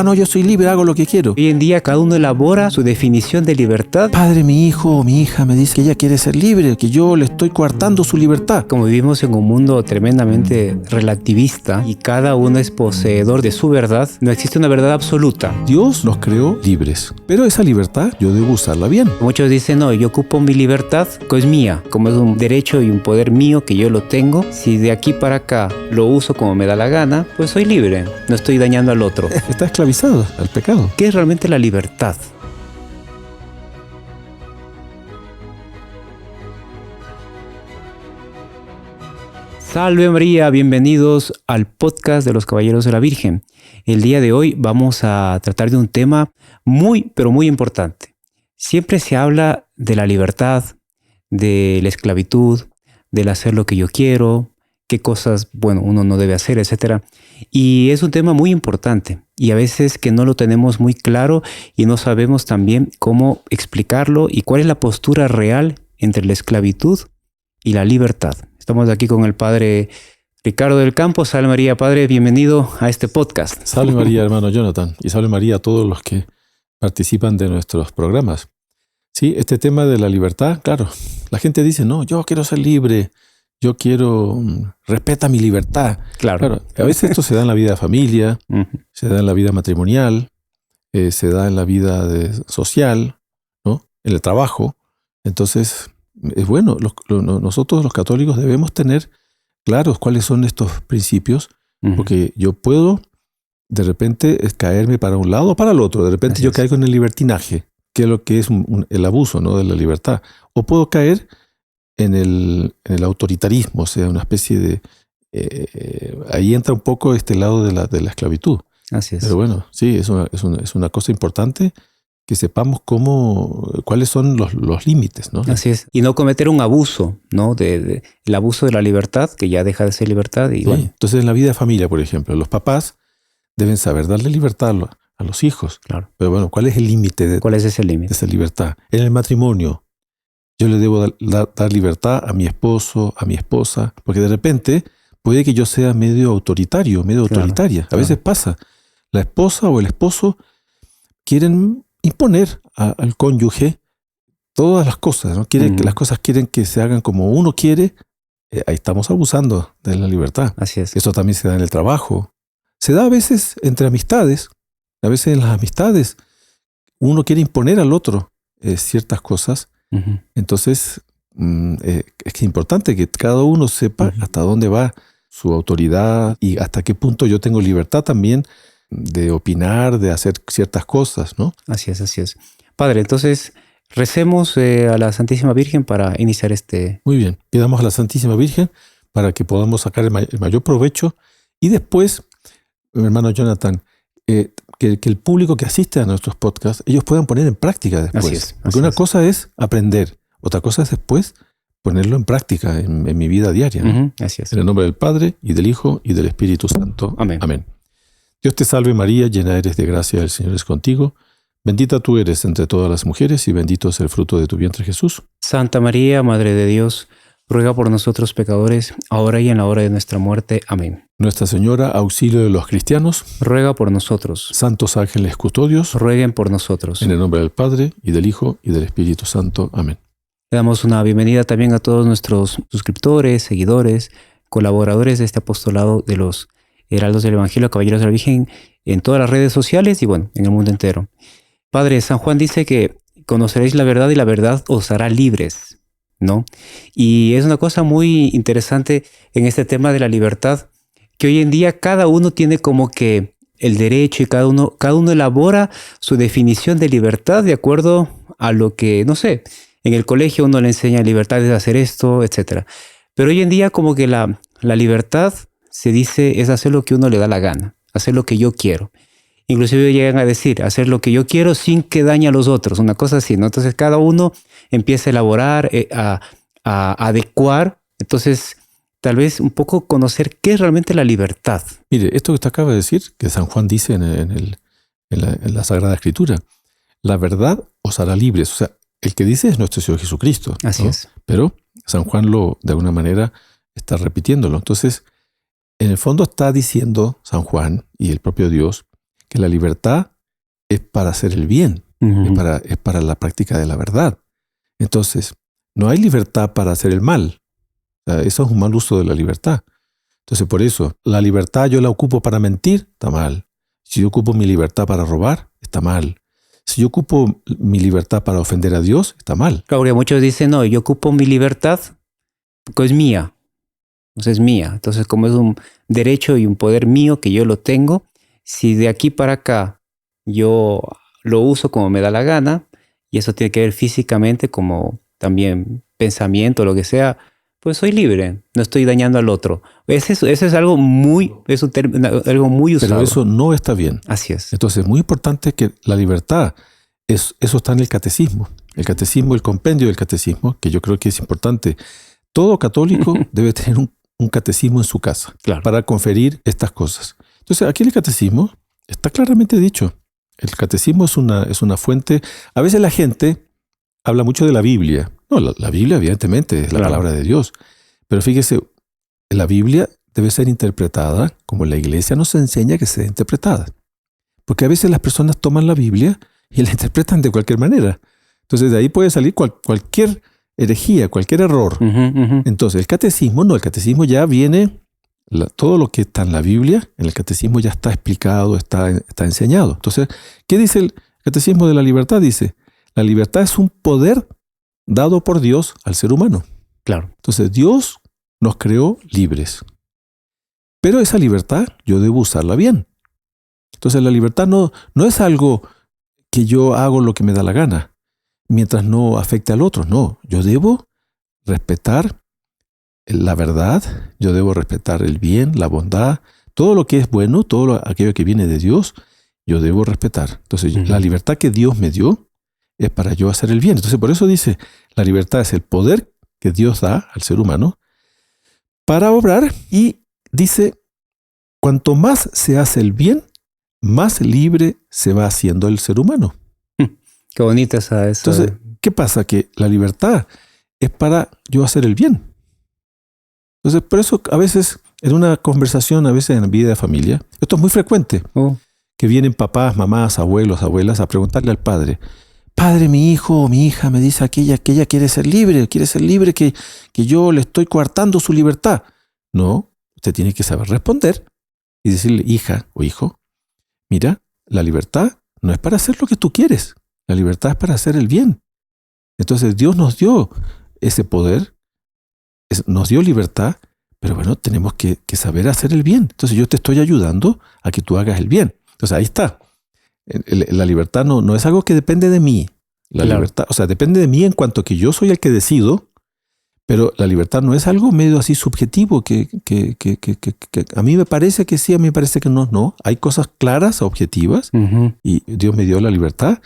no, yo soy libre, hago lo que quiero. Hoy en día cada uno elabora su definición de libertad. Padre, mi hijo o mi hija me dice que ella quiere ser libre, que yo le estoy coartando su libertad. Como vivimos en un mundo tremendamente relativista y cada uno es poseedor de su verdad, no existe una verdad absoluta. Dios nos creó libres, pero esa libertad yo debo usarla bien. Muchos dicen, no, yo ocupo mi libertad, que es mía, como es un derecho y un poder mío que yo lo tengo. Si de aquí para acá lo uso como me da la gana, pues soy libre, no estoy dañando al otro. Está esclavizado al pecado. ¿Qué es realmente la libertad? Salve María, bienvenidos al podcast de los Caballeros de la Virgen. El día de hoy vamos a tratar de un tema muy, pero muy importante. Siempre se habla de la libertad, de la esclavitud, del hacer lo que yo quiero, qué cosas, uno no debe hacer, etc. Y es un tema muy importante y a veces que no lo tenemos muy claro y no sabemos también cómo explicarlo y cuál es la postura real entre la esclavitud y la libertad. Estamos aquí con el padre Ricardo del Campo. Salve María, padre, bienvenido a este podcast. Salve María, hermano Jonathan, y salve María a todos los que participan de nuestros programas. Sí, este tema de la libertad, claro, la gente dice, no, yo quiero ser libre, yo quiero, respeta mi libertad. Claro, a veces esto se da en la vida de familia, se da en la vida matrimonial, se da en la vida social, ¿no? En el trabajo. Entonces, es bueno, nosotros los católicos debemos tener claros cuáles son estos principios, porque yo puedo de repente caerme para un lado o para el otro. De repente Así yo es. caigo en el libertinaje, que es lo que es el abuso, ¿no?, de la libertad. O puedo caer en el autoritarismo, o sea, una especie de... ahí entra un poco este lado de la esclavitud. Así es. Pero bueno, sí, es una cosa importante que sepamos cuáles son los límites, ¿no? Así es. Y no cometer un abuso, ¿no? El abuso de la libertad, que ya deja de ser libertad. Y Sí. Entonces, en la vida de familia, por ejemplo, los papás deben saber darle libertad a los hijos. Claro. Pero bueno, ¿cuál es el límite ¿Cuál es ese de límite? esa libertad? En el matrimonio, yo le debo dar libertad a mi esposo, a mi esposa, porque de repente puede que yo sea medio autoritario, medio autoritaria. A veces pasa. La esposa o el esposo quieren imponer al cónyuge todas las cosas, ¿no? Que las cosas quieren que se hagan como uno quiere. Ahí estamos abusando de la libertad. Así es. Eso también se da en el trabajo. Se da a veces entre amistades. A veces en las amistades uno quiere imponer al otro ciertas cosas. Entonces es importante que cada uno sepa hasta dónde va su autoridad y hasta qué punto yo tengo libertad también de opinar, de hacer ciertas cosas, ¿no? Así es, así es. Padre, entonces recemos a la Santísima Virgen para iniciar este... Muy bien, pidamos a la Santísima Virgen para que podamos sacar el mayor provecho y después, hermano Jonathan, que el público que asiste a nuestros podcasts, ellos puedan poner en práctica después. Así es. Porque una cosa es aprender, otra cosa es después ponerlo en práctica en mi vida diaria, ¿no? Así es. En el nombre del Padre, y del Hijo, y del Espíritu Santo. Amén. Amén. Dios te salve María, llena eres de gracia, el Señor es contigo. Bendita tú eres entre todas las mujeres, y bendito es el fruto de tu vientre Jesús. Santa María, Madre de Dios, ruega por nosotros pecadores, ahora y en la hora de nuestra muerte. Amén. Nuestra Señora, auxilio de los cristianos. Ruega por nosotros. Santos ángeles custodios. Rueguen por nosotros. En el nombre del Padre, y del Hijo, y del Espíritu Santo. Amén. Le damos una bienvenida también a todos nuestros suscriptores, seguidores, colaboradores de este apostolado de los Heraldos del Evangelio, Caballeros de la Virgen, en todas las redes sociales y en el mundo entero. Padre, San Juan dice que conoceréis la verdad y la verdad os hará libres, ¿no? Y es una cosa muy interesante en este tema de la libertad, que hoy en día cada uno tiene como que el derecho y cada uno elabora su definición de libertad de acuerdo a lo que, no sé, en el colegio uno le enseña libertad de hacer esto, etc. Pero hoy en día como que la libertad se dice es hacer lo que uno le da la gana, hacer lo que yo quiero. Inclusive llegan a decir, hacer lo que yo quiero sin que dañe a los otros, una cosa así, ¿no? Entonces cada uno empieza a elaborar, a adecuar, entonces tal vez un poco conocer qué es realmente la libertad. Mire, esto que usted acaba de decir, que San Juan dice en la Sagrada Escritura, la verdad os hará libres. O sea, el que dice es nuestro Señor Jesucristo, ¿no? Así es. Pero San Juan de alguna manera está repitiéndolo. Entonces, en el fondo está diciendo San Juan y el propio Dios que la libertad es para hacer el bien, es para la práctica de la verdad. Entonces, no hay libertad para hacer el mal. O sea, eso es un mal uso de la libertad. Entonces, por eso, la libertad yo la ocupo para mentir, está mal. Si yo ocupo mi libertad para robar, está mal. Si yo ocupo mi libertad para ofender a Dios, está mal. Claro, porque muchos dicen, no, yo ocupo mi libertad porque es mía. Entonces es mía. Entonces, como es un derecho y un poder mío que yo lo tengo, si de aquí para acá yo lo uso como me da la gana, y eso tiene que ver físicamente como también pensamiento, lo que sea, pues soy libre, no estoy dañando al otro. Eso es algo muy, algo muy usado. Pero eso no está bien. Así es. Entonces es muy importante que la libertad, eso está en el catecismo. El catecismo, el compendio del catecismo, que yo creo que es importante. Todo católico debe tener un catecismo en su casa, claro, para conferir estas cosas. Entonces aquí en el catecismo está claramente dicho. El catecismo es una fuente. A veces la gente habla mucho de la Biblia. No, la Biblia evidentemente es la palabra de Dios. Pero fíjese, la Biblia debe ser interpretada como la Iglesia nos enseña que sea interpretada. Porque a veces las personas toman la Biblia y la interpretan de cualquier manera. Entonces de ahí puede salir cualquier herejía, cualquier error. Entonces el catecismo ya viene, todo lo que está en la Biblia, en el catecismo ya está explicado, está enseñado. Entonces, ¿qué dice el catecismo de la libertad? Dice, la libertad es un poder dado por Dios al ser humano. Claro. Entonces Dios nos creó libres. Pero esa libertad yo debo usarla bien. Entonces la libertad no es algo que yo hago lo que me da la gana, mientras no afecte al otro. No, yo debo respetar la verdad, yo debo respetar el bien, la bondad, todo lo que es bueno, aquello que viene de Dios, yo debo respetar. Entonces la libertad que Dios me dio es para yo hacer el bien. Entonces por eso dice, la libertad es el poder que Dios da al ser humano para obrar, y dice, cuanto más se hace el bien, más libre se va haciendo el ser humano. Qué bonita esa. Entonces, ¿qué pasa? Que la libertad es para yo hacer el bien. Entonces, por eso a veces en una conversación, a veces en la vida de familia, esto es muy frecuente, que vienen papás, mamás, abuelos, abuelas a preguntarle al padre, padre, mi hijo o mi hija me dice que ella quiere ser libre, que yo le estoy coartando su libertad. No, usted tiene que saber responder y decirle, hija o hijo, mira, la libertad no es para hacer lo que tú quieres, la libertad es para hacer el bien. Entonces Dios nos dio ese poder, nos dio libertad, pero bueno, tenemos que saber hacer el bien. Entonces yo te estoy ayudando a que tú hagas el bien. Entonces ahí está. La libertad no es algo que depende de mí. La libertad, o sea, depende de mí en cuanto que yo soy el que decido, pero la libertad no es algo medio así subjetivo que a mí me parece que sí, a mí me parece que no. No, hay cosas claras, objetivas, y Dios me dio la libertad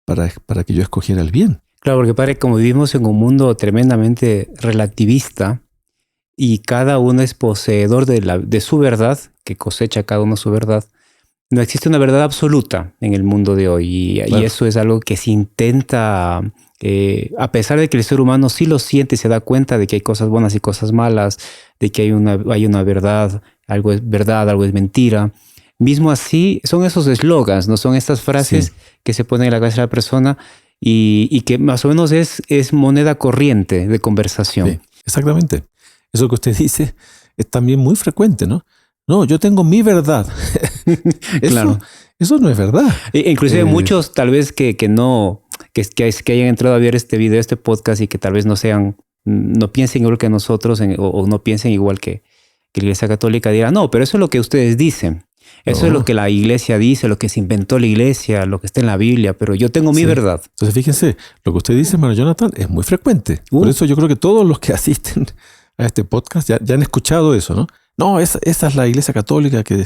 para que yo escogiera el bien. Claro, porque padre, como vivimos en un mundo tremendamente relativista y cada uno es poseedor de su verdad, que cosecha cada uno su verdad, no existe una verdad absoluta en el mundo de hoy, y eso es algo que se intenta, a pesar de que el ser humano sí lo siente y se da cuenta de que hay cosas buenas y cosas malas, de que hay una verdad, algo es verdad, algo es mentira. Mismo así, son esos eslogans, ¿no? Son estas frases que se ponen en la cabeza de la persona y que más o menos es moneda corriente de conversación. Sí, exactamente. Eso que usted dice es también muy frecuente, ¿no? No, yo tengo mi verdad. Claro. Eso no es verdad. Inclusive muchos tal vez que hayan entrado a ver este video, este podcast, y que tal vez no piensen igual que nosotros o no piensen igual que la Iglesia Católica, dirán, no, pero eso es lo que ustedes dicen. Eso es lo que la Iglesia dice, lo que se inventó la Iglesia, lo que está en la Biblia, pero yo tengo mi verdad. Entonces fíjense, lo que usted dice, hermano Jonathan, es muy frecuente. Por eso yo creo que todos los que asisten a este podcast ya han escuchado eso, ¿no? No, esa es la Iglesia Católica que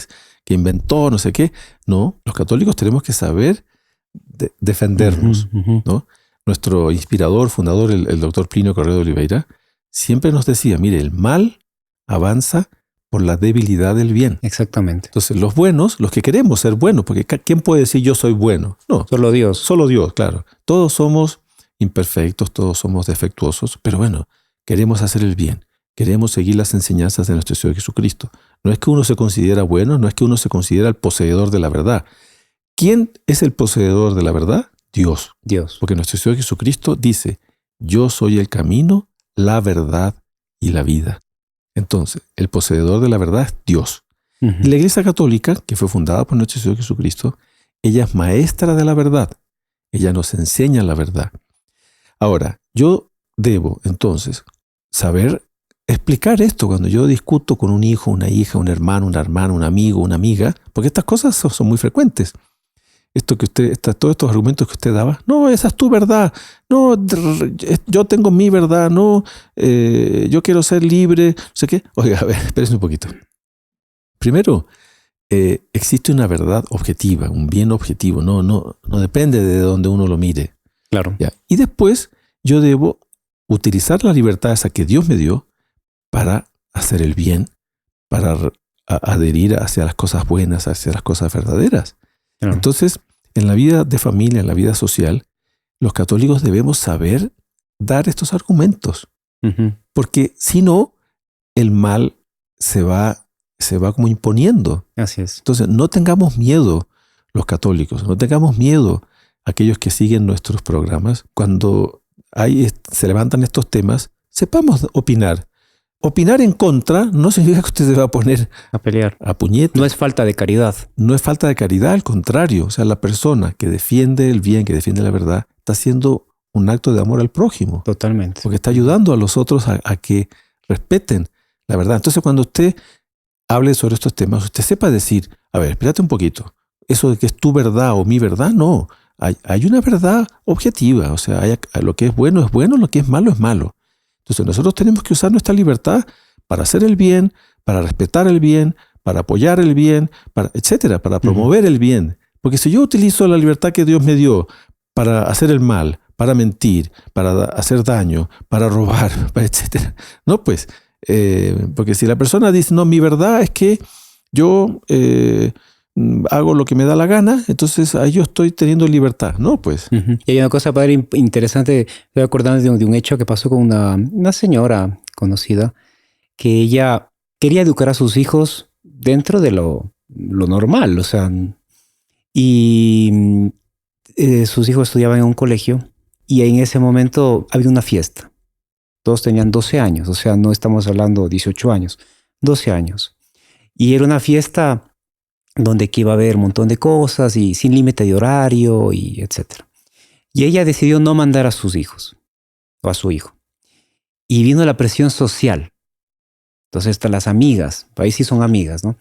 inventó no sé qué. No, los católicos tenemos que saber defendernos, ¿no? Nuestro inspirador, fundador, el doctor Plinio Corrêa de Oliveira, siempre nos decía, mire, el mal avanza por la debilidad del bien. Exactamente. Entonces, los buenos, los que queremos ser buenos, porque ¿quién puede decir yo soy bueno? No. Solo Dios. Solo Dios, claro. Todos somos imperfectos, todos somos defectuosos, pero bueno, queremos hacer el bien. Queremos seguir las enseñanzas de nuestro Señor Jesucristo. No es que uno se considera bueno, no es que uno se considera el poseedor de la verdad. ¿Quién es el poseedor de la verdad? Dios. Dios. Porque nuestro Señor Jesucristo dice, yo soy el camino, la verdad y la vida. Entonces, el poseedor de la verdad es Dios. Y la Iglesia Católica, que fue fundada por nuestro Señor Jesucristo, ella es maestra de la verdad. Ella nos enseña la verdad. Ahora, yo debo, entonces, saber explicar esto cuando yo discuto con un hijo, una hija, un hermano, una hermana, un amigo, una amiga, porque estas cosas son muy frecuentes. Todos estos argumentos que usted daba, no, esa es tu verdad, no, yo tengo mi verdad, no, yo quiero ser libre, no sé qué. Oiga, a ver, espérense un poquito. Primero, existe una verdad objetiva, un bien objetivo, no depende de donde uno lo mire. Claro. ¿Ya? Y después yo debo utilizar la libertad esa que Dios me dio para hacer el bien, para adherir hacia las cosas buenas, hacia las cosas verdaderas. Claro. Entonces, en la vida de familia, en la vida social, los católicos debemos saber dar estos argumentos. Porque si no, el mal se va como imponiendo. Así es. Entonces, no tengamos miedo los católicos, no tengamos miedo aquellos que siguen nuestros programas. Cuando se levantan estos temas, sepamos opinar. Opinar en contra no significa que usted se va a poner a pelear, a puñetes. No es falta de caridad. No es falta de caridad, al contrario. O sea, la persona que defiende el bien, que defiende la verdad, está haciendo un acto de amor al prójimo. Totalmente. Porque está ayudando a los otros a que respeten la verdad. Entonces, cuando usted hable sobre estos temas, usted sepa decir, a ver, espérate un poquito. Eso de que es tu verdad o mi verdad, no. Hay una verdad objetiva. O sea, lo que es bueno, lo que es malo. Entonces nosotros tenemos que usar nuestra libertad para hacer el bien, para respetar el bien, para apoyar el bien, etcétera, para promover el bien. Porque si yo utilizo la libertad que Dios me dio para hacer el mal, para mentir, para hacer daño, para robar, etcétera, no, pues, porque si la persona dice, no, mi verdad es que yo hago lo que me da la gana, entonces ahí yo estoy teniendo libertad. No, pues. Y hay una cosa, padre, interesante. Estoy acordando de un hecho que pasó con una señora conocida, que ella quería educar a sus hijos dentro de lo normal, o sea, y sus hijos estudiaban en un colegio y en ese momento había una fiesta. Todos tenían 12 años, o sea, no estamos hablando de 18 años, 12 años. Y era una fiesta donde aquí iba a haber un montón de cosas y sin límite de horario y etcétera. Y ella decidió no mandar a sus hijos o a su hijo. Y vino la presión social. Entonces están las amigas, ahí sí son amigas, ¿no?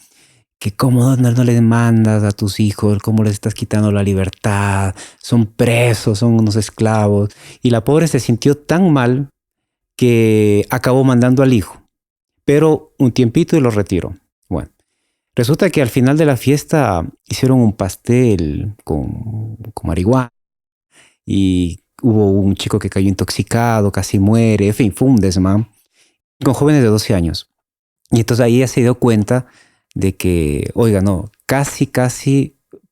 Que cómo no le mandas a tus hijos, cómo les estás quitando la libertad, son presos, son unos esclavos. Y la pobre se sintió tan mal que acabó mandando al hijo. Pero un tiempito y lo retiró. Bueno. Resulta que al final de la fiesta hicieron un pastel con marihuana y hubo un chico que cayó intoxicado, casi muere, en fin, fue un desmán con jóvenes de 12 años. Y entonces ahí ella se dio cuenta de que, oiga, no, casi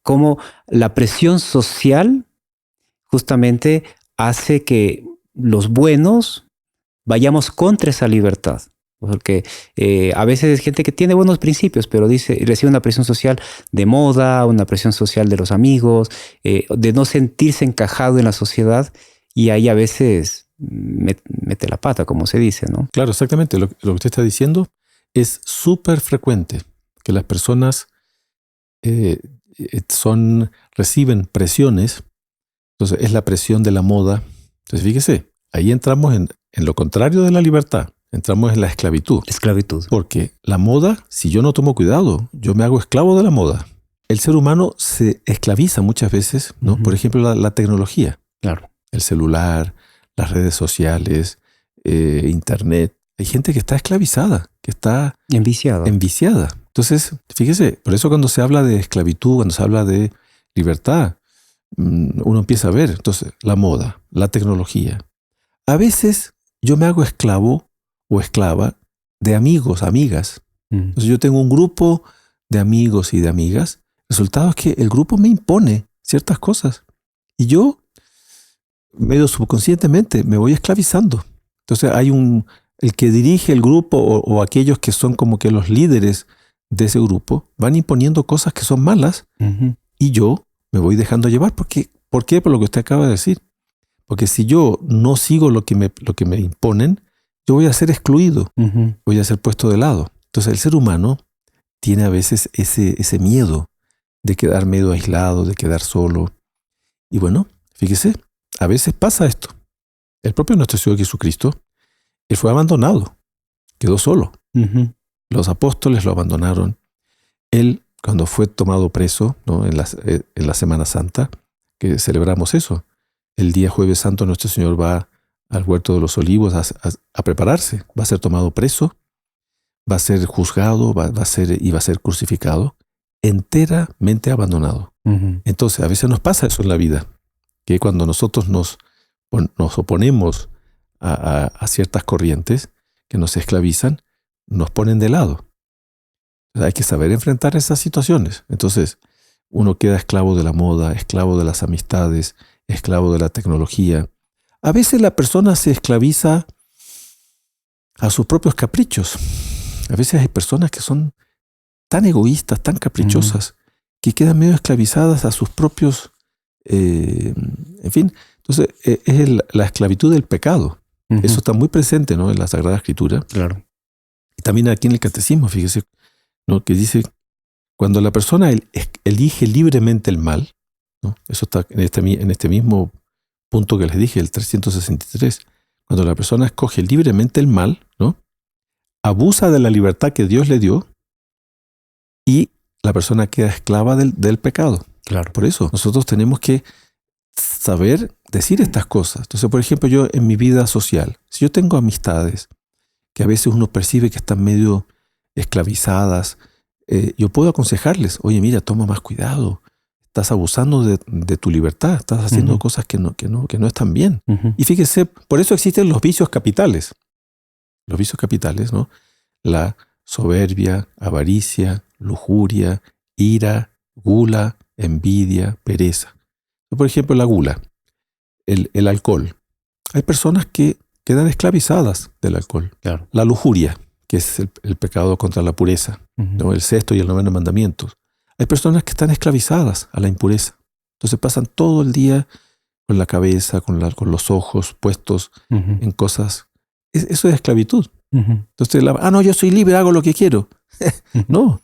como la presión social justamente hace que los buenos vayamos contra esa libertad. Porque a veces es gente que tiene buenos principios, pero recibe una presión social de moda, una presión social de los amigos, de no sentirse encajado en la sociedad, y ahí a veces mete la pata, como se dice, ¿no? Claro, exactamente. Lo que usted está diciendo es súper frecuente, que las personas reciben presiones. Entonces es la presión de la moda. Entonces fíjese, ahí entramos en lo contrario de la libertad. Entramos en la esclavitud. Esclavitud. Porque la moda, si yo no tomo cuidado, yo me hago esclavo de la moda. El ser humano se esclaviza muchas veces, ¿no? Por ejemplo, la tecnología. Claro. El celular, las redes sociales, internet. Hay gente que está esclavizada, que está enviciada. Entonces, fíjese, por eso cuando se habla de esclavitud, cuando se habla de libertad, uno empieza a ver, entonces, la moda, la tecnología. A veces yo me hago esclavo o esclava de amigos, amigas. Entonces yo tengo un grupo de amigos y de amigas. El resultado es que el grupo me impone ciertas cosas. Y yo, medio subconscientemente, me voy esclavizando. Entonces hay el que dirige el grupo o aquellos que son como que los líderes de ese grupo van imponiendo cosas que son malas. Y yo, me voy dejando llevar. ¿Por qué? Por lo que usted acaba de decir. Porque si yo no sigo lo que me imponen, yo voy a ser excluido, voy a ser puesto de lado. Entonces el ser humano tiene a veces ese miedo de quedar medio aislado, de quedar solo. Y bueno, fíjese, a veces pasa esto. El propio nuestro Señor Jesucristo, Él fue abandonado, quedó solo. Los apóstoles lo abandonaron. Él, cuando fue tomado preso, ¿no? en la Semana Santa, que celebramos eso, el día Jueves Santo nuestro Señor va al Huerto de los Olivos a prepararse. Va a ser tomado preso, va a ser juzgado, va a ser crucificado, enteramente abandonado. Entonces, a veces nos pasa eso en la vida, que cuando nosotros nos oponemos a ciertas corrientes que nos esclavizan, nos ponen de lado. Hay que saber enfrentar esas situaciones. Entonces, uno queda esclavo de la moda, esclavo de las amistades, esclavo de la tecnología. A veces la persona se esclaviza a sus propios caprichos. A veces hay personas que son tan egoístas, tan caprichosas, que quedan medio esclavizadas a sus propios... en fin, entonces es la esclavitud del pecado. Eso está muy presente, ¿no? En la Sagrada Escritura. Claro. Y también aquí en el Catecismo, fíjese, ¿no? Que dice, cuando la persona elige libremente el mal, ¿no? Eso está en este mismo punto que les dije, el 363. Cuando la persona escoge libremente el mal, ¿no? Abusa de la libertad que Dios le dio y la persona queda esclava del pecado. Claro. Por eso nosotros tenemos que saber decir estas cosas. Entonces, por ejemplo, yo en mi vida social, si yo tengo amistades que a veces uno percibe que están medio esclavizadas, yo puedo aconsejarles, oye, mira, toma más cuidado, estás abusando de tu libertad, estás haciendo cosas que no están bien. Y fíjese, por eso existen los vicios capitales. Los vicios capitales, ¿no? La soberbia, avaricia, lujuria, ira, gula, envidia, pereza. Por ejemplo, la gula, el alcohol. Hay personas que quedan esclavizadas del alcohol. Claro. La lujuria, que es el pecado contra la pureza, ¿no? El sexto y el noveno mandamientos. Hay personas que están esclavizadas a la impureza. Entonces pasan todo el día con la cabeza, con los ojos puestos en cosas. Eso es esclavitud. Entonces, no, yo soy libre, hago lo que quiero. No,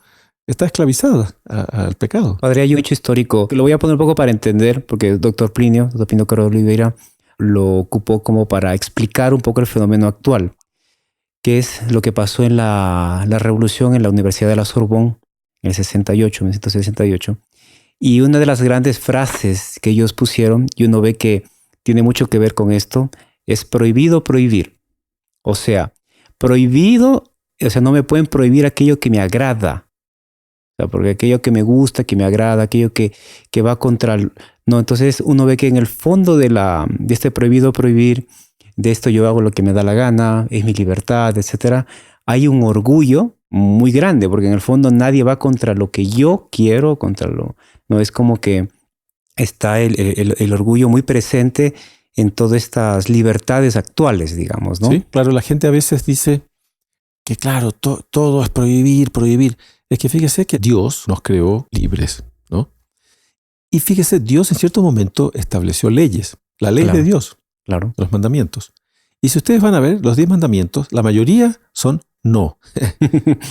está esclavizada al pecado. Padre, hay un hecho histórico, que lo voy a poner un poco para entender, porque el doctor Plinio Caro Oliveira, lo ocupó como para explicar un poco el fenómeno actual, que es lo que pasó en la revolución en la Universidad de la Sorbonne, en el 1968. Y una de las grandes frases que ellos pusieron, y uno ve que tiene mucho que ver con esto, es prohibido prohibir. O sea, prohibido, no me pueden prohibir aquello que me agrada. O sea, porque aquello que me gusta, que me agrada, aquello que va contra... No, entonces uno ve que en el fondo de este prohibido prohibir, de esto yo hago lo que me da la gana, es mi libertad, etcétera, hay un orgullo muy grande, porque en el fondo nadie va contra lo que yo quiero, no es como que está el orgullo muy presente en todas estas libertades actuales, digamos, ¿no? Sí, claro, la gente a veces dice que claro, todo es prohibir. Es que fíjese que Dios nos creó libres, ¿no? Y fíjese, Dios en cierto momento estableció leyes, la ley de Dios, los mandamientos. Y si ustedes van a ver, los 10 mandamientos, la mayoría son no.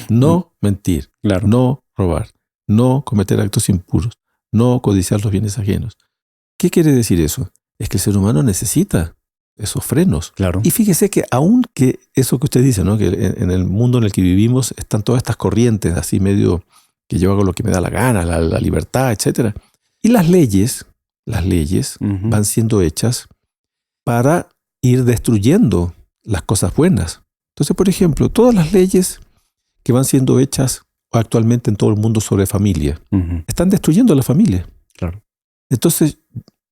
No mentir, no robar, no cometer actos impuros, no codiciar los bienes ajenos. ¿Qué quiere decir eso? Es que el ser humano necesita esos frenos. Claro. Y fíjese que aunque eso que usted dice, ¿no? Que en el mundo en el que vivimos están todas estas corrientes así medio que yo hago lo que me da la gana, la libertad, etc. Y las leyes van siendo hechas para ir destruyendo las cosas buenas. Entonces, por ejemplo, todas las leyes que van siendo hechas actualmente en todo el mundo sobre familia están destruyendo la familia. Claro. Entonces,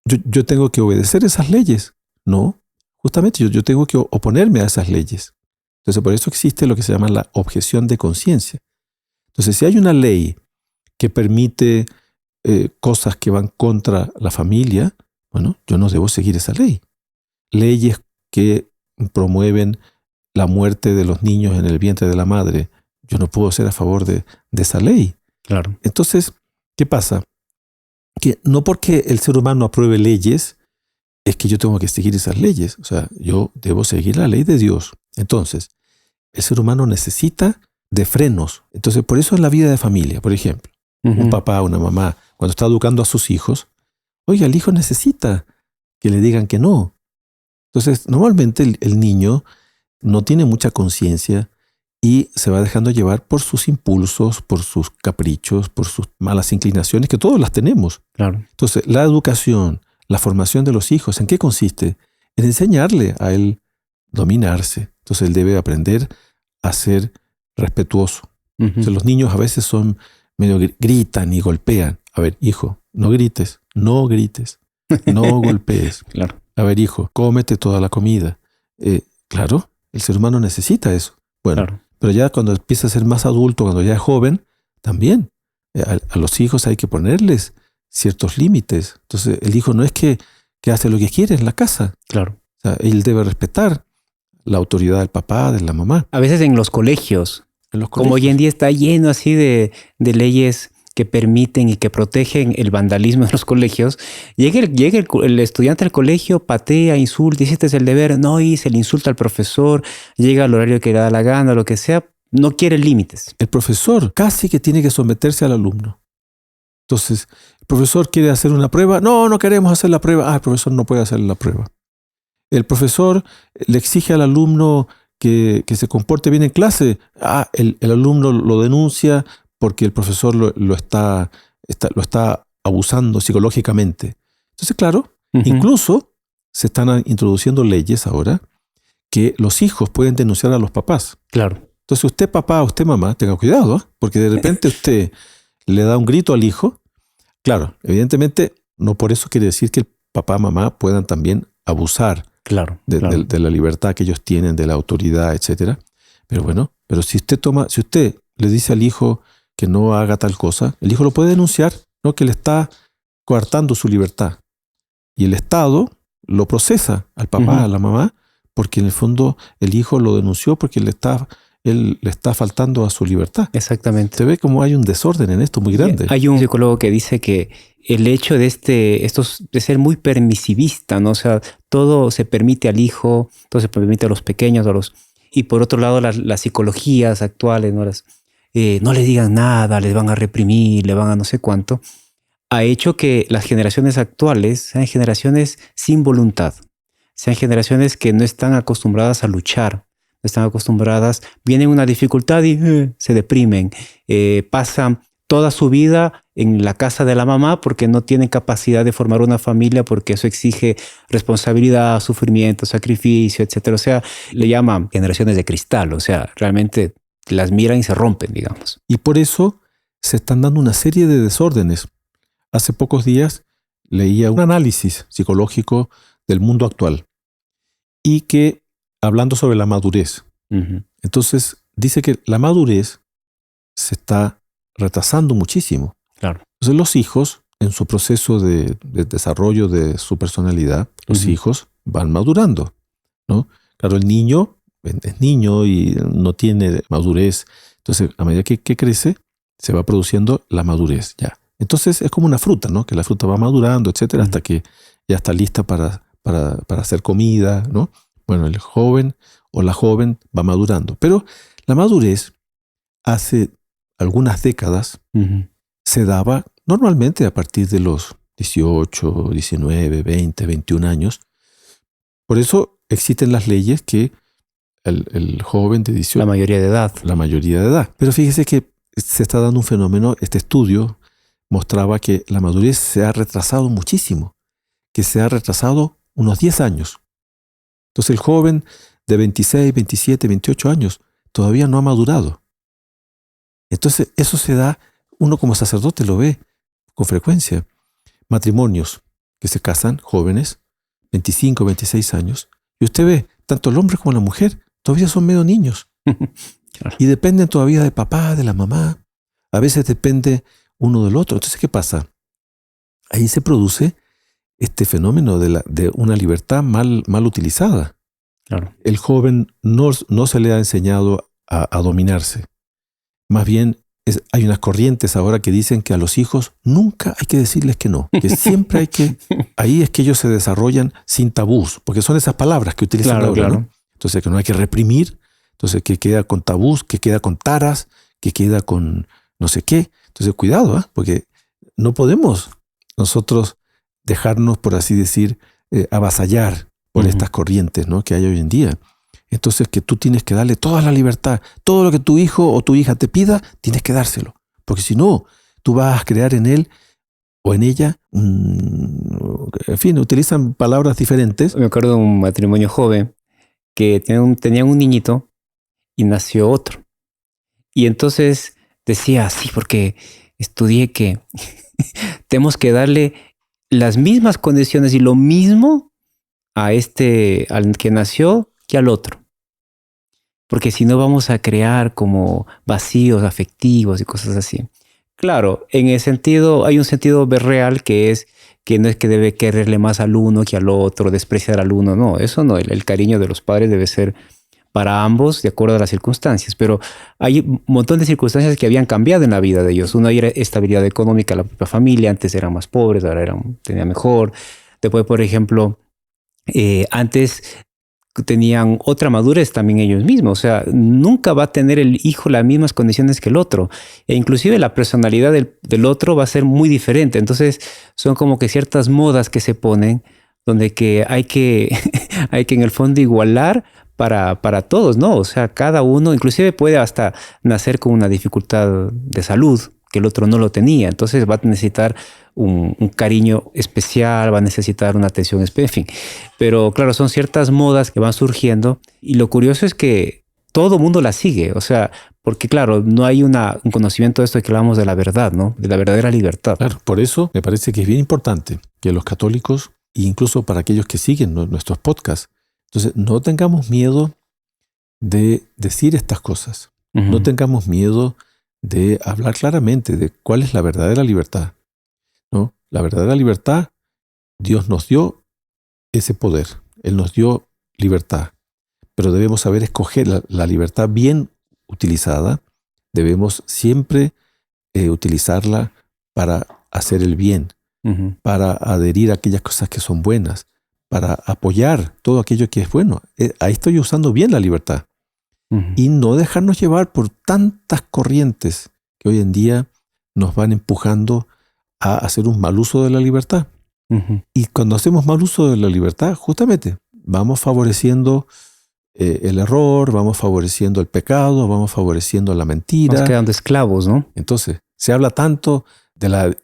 yo tengo que obedecer esas leyes. No, justamente yo tengo que oponerme a esas leyes. Entonces, por eso existe lo que se llama la objeción de conciencia. Entonces, si hay una ley que permite cosas que van contra la familia, bueno, yo no debo seguir esa ley. Leyes que promueven la muerte de los niños en el vientre de la madre, yo no puedo ser a favor de esa ley. Claro. Entonces, ¿qué pasa? que no porque el ser humano apruebe leyes, es que yo tengo que seguir esas leyes. O sea, yo debo seguir la ley de Dios. Entonces, el ser humano necesita de frenos. Entonces, por eso en la vida de familia, por ejemplo, un papá, una mamá, cuando está educando a sus hijos, oiga, el hijo necesita que le digan que no. Entonces, normalmente el niño no tiene mucha conciencia y se va dejando llevar por sus impulsos, por sus caprichos, por sus malas inclinaciones, que todos las tenemos. Claro. Entonces, la educación, la formación de los hijos, ¿en qué consiste? En enseñarle a él dominarse. Entonces, él debe aprender a ser respetuoso. Entonces, los niños a veces son medio gritan y golpean. A ver, hijo, no grites, no grites, no golpees. Claro. A ver, hijo, cómete toda la comida. Claro, el ser humano necesita eso. Bueno, Claro. pero ya cuando empieza a ser más adulto, cuando ya es joven, también a los hijos hay que ponerles ciertos límites. Entonces, el hijo no es que hace lo que quiere en la casa. Claro. O sea, él debe respetar la autoridad del papá, de la mamá. A veces en los colegios, En los como hoy en día está lleno así de leyes que permiten y que protegen el vandalismo en los colegios, llega el estudiante al colegio, patea, insulta, dice este es el deber, no hice, le insulta al profesor, llega al horario que le da la gana, lo que sea, no quiere límites. El profesor casi que tiene que someterse al alumno. Entonces, el profesor quiere hacer una prueba, no queremos hacer la prueba, el profesor no puede hacer la prueba. El profesor le exige al alumno que se comporte bien en clase, el alumno lo denuncia porque el profesor lo está abusando psicológicamente. Entonces, claro, incluso se están introduciendo leyes ahora que los hijos pueden denunciar a los papás. Claro. Entonces, usted papá, usted mamá, tenga cuidado, porque de repente usted le da un grito al hijo. Claro, evidentemente, no por eso quiere decir que el papá, mamá puedan también abusar Claro. de la libertad que ellos tienen, de la autoridad, etcétera. Pero bueno, si usted le dice al hijo que no haga tal cosa, el hijo lo puede denunciar, ¿no? Que le está coartando su libertad. Y el Estado lo procesa al papá, a la mamá, porque en el fondo el hijo lo denunció porque él le está faltando a su libertad. Exactamente. Se ve como hay un desorden en esto muy grande. Hay un psicólogo que dice que el hecho de de ser muy permisivista, ¿no? O sea, todo se permite al hijo, todo se permite a los pequeños, y por otro lado las psicologías actuales, ¿no? No le digan nada, les van a reprimir, le van a no sé cuánto, ha hecho que las generaciones actuales sean generaciones sin voluntad, sean generaciones que no están acostumbradas a luchar, no están acostumbradas, viene una dificultad y se deprimen, pasan toda su vida en la casa de la mamá porque no tienen capacidad de formar una familia, porque eso exige responsabilidad, sufrimiento, sacrificio, etcétera. O sea, le llaman generaciones de cristal, o sea, realmente las miran y se rompen, digamos. Y por eso se están dando una serie de desórdenes. Hace pocos días leía un análisis psicológico del mundo actual y que, hablando sobre la madurez, entonces dice que la madurez se está retrasando muchísimo. Claro. Entonces los hijos, en su proceso de desarrollo de su personalidad, los hijos van madurando, ¿no? Claro, el niño es niño y no tiene madurez. Entonces, a medida que crece, se va produciendo la madurez ya. Entonces, es como una fruta, ¿no? Que la fruta va madurando, etcétera, hasta que ya está lista para hacer comida, ¿no? Bueno, el joven o la joven va madurando. Pero la madurez, hace algunas décadas, se daba normalmente a partir de los 18, 19, 20, 21 años. Por eso existen las leyes que el joven de 18... La mayoría de edad. La mayoría de edad. Pero fíjese que se está dando un fenómeno, este estudio mostraba que la madurez se ha retrasado muchísimo, que se ha retrasado unos 10 años. Entonces el joven de 26, 27, 28 años todavía no ha madurado. Entonces eso se da, uno como sacerdote lo ve con frecuencia. Matrimonios que se casan, jóvenes, 25, 26 años, y usted ve, tanto el hombre como la mujer todavía son medio niños. Claro. Y dependen todavía del papá, de la mamá. A veces depende uno del otro. Entonces, ¿qué pasa? Ahí se produce este fenómeno de una libertad mal utilizada. Claro. El joven no se le ha enseñado a dominarse. Más bien, hay unas corrientes ahora que dicen que a los hijos nunca hay que decirles que no, que siempre hay que... Ahí es que ellos se desarrollan sin tabús, porque son esas palabras que utilizan ahora, claro. ¿no? Entonces, que no hay que reprimir, entonces que queda con tabús, que queda con taras, que queda con no sé qué. Entonces, cuidado, porque no podemos nosotros dejarnos, por así decir, avasallar por estas corrientes, ¿no?, que hay hoy en día. Entonces, que tú tienes que darle toda la libertad. Todo lo que tu hijo o tu hija te pida, tienes que dárselo. Porque si no, tú vas a crear en él o en ella, en fin, utilizan palabras diferentes. Me acuerdo de un matrimonio joven que tenían un niñito y nació otro. Y entonces decía, sí, porque estudié que tenemos que darle las mismas condiciones y lo mismo al que nació que al otro. Porque si no vamos a crear como vacíos afectivos y cosas así. Claro, en el sentido, hay un sentido real que es que no es que debe quererle más al uno que al otro, despreciar al uno. No, eso no. El cariño de los padres debe ser para ambos de acuerdo a las circunstancias. Pero hay un montón de circunstancias que habían cambiado en la vida de ellos. Una era estabilidad económica, la propia familia. Antes eran más pobres, ahora tenían mejor. Después, por ejemplo, antes tenían otra madurez también ellos mismos. O sea, nunca va a tener el hijo las mismas condiciones que el otro. E inclusive la personalidad del otro va a ser muy diferente. Entonces son como que ciertas modas que se ponen donde que hay que en el fondo igualar para todos, ¿no? O sea, cada uno inclusive puede hasta nacer con una dificultad de salud que el otro no lo tenía. Entonces va a necesitar un cariño especial, va a necesitar una atención especial, en fin. Pero claro, son ciertas modas que van surgiendo y lo curioso es que todo mundo las sigue. O sea, porque claro, no hay un conocimiento de esto que hablamos de la verdad, ¿no? De la verdadera libertad. Claro, por eso me parece que es bien importante que los católicos, e incluso para aquellos que siguen nuestros podcasts, entonces no tengamos miedo de decir estas cosas. No tengamos miedo de hablar claramente de cuál es la verdadera libertad, ¿no? La verdadera libertad, Dios nos dio ese poder. Él nos dio libertad. Pero debemos saber escoger la libertad bien utilizada. Debemos siempre utilizarla para hacer el bien, para adherir a aquellas cosas que son buenas, para apoyar todo aquello que es bueno. Ahí estoy usando bien la libertad. Y no dejarnos llevar por tantas corrientes que hoy en día nos van empujando a hacer un mal uso de la libertad. Y cuando hacemos mal uso de la libertad, justamente vamos favoreciendo el error, vamos favoreciendo el pecado, vamos favoreciendo la mentira. Vamos quedando esclavos, ¿no? Entonces, se habla tanto de la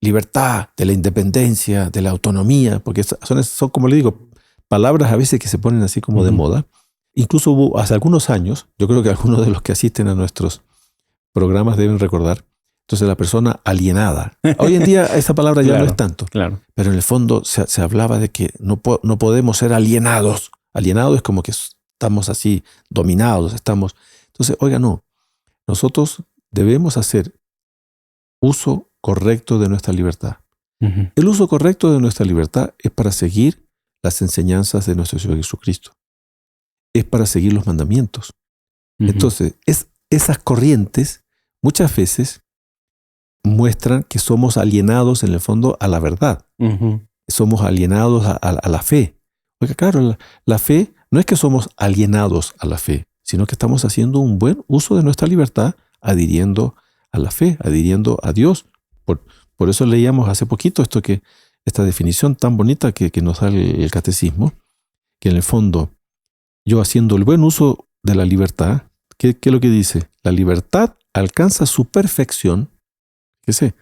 libertad, de la independencia, de la autonomía, porque son, como le digo, palabras a veces que se ponen así como de moda. Incluso hubo hace algunos años, yo creo que algunos de los que asisten a nuestros programas deben recordar, entonces la persona alienada. Hoy en día esa palabra ya no es tanto, pero en el fondo se hablaba de que no podemos ser alienados. Alienado es como que estamos así dominados, estamos... Entonces, oiga, no, nosotros debemos hacer uso correcto de nuestra libertad. El uso correcto de nuestra libertad es para seguir las enseñanzas de nuestro Señor Jesucristo. Es para seguir los mandamientos. Entonces, esas corrientes muchas veces muestran que somos alienados en el fondo a la verdad. Somos alienados a la fe. Porque claro, la fe no es que somos alienados a la fe, sino que estamos haciendo un buen uso de nuestra libertad, adhiriendo a la fe, adhiriendo a Dios. Por eso leíamos hace poquito esta definición tan bonita que nos da el catecismo, que en el fondo, yo haciendo el buen uso de la libertad, ¿qué es lo que dice? La libertad alcanza su perfección. ¿Qué sé?